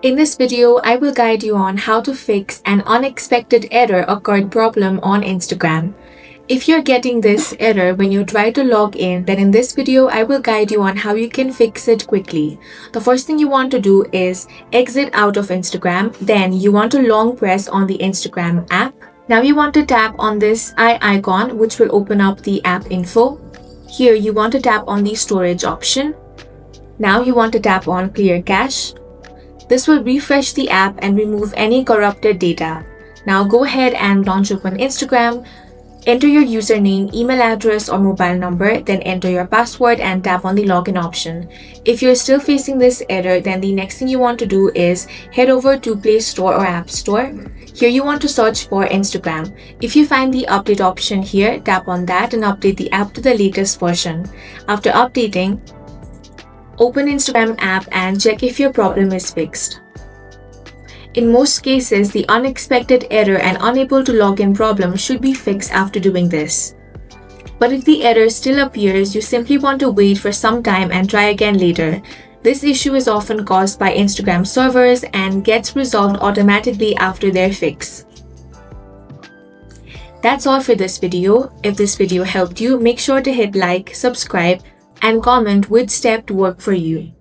In this video, I will guide you on how to fix an unexpected error occurred problem on Instagram. If you're getting this error when you try to log in, then in this video, I will guide you on how you can fix it quickly. The first thing you want to do is exit out of Instagram. Then you want to long press on the Instagram app. Now you want to tap on this eye icon, which will open up the app info. Here you want to tap on the storage option. Now you want to tap on clear cache. This will refresh the app and remove any corrupted data. Now go ahead and launch open Instagram. Enter your username, email address or mobile number, then enter your password and tap on the login option. If you're still facing this error, then the next thing you want to do is head over to Play Store or App Store. Here you want to search for Instagram. If you find the update option here, tap on that and update the app to the latest version. After updating, open Instagram app and check if your problem is fixed. In most cases, the unexpected error and unable to log in problem should be fixed after doing this. But if the error still appears, you simply want to wait for some time and try again later. This issue is often caused by Instagram servers and gets resolved automatically after their fix. That's all for this video. If this video helped you, make sure to hit like, subscribe, and comment which step worked for you.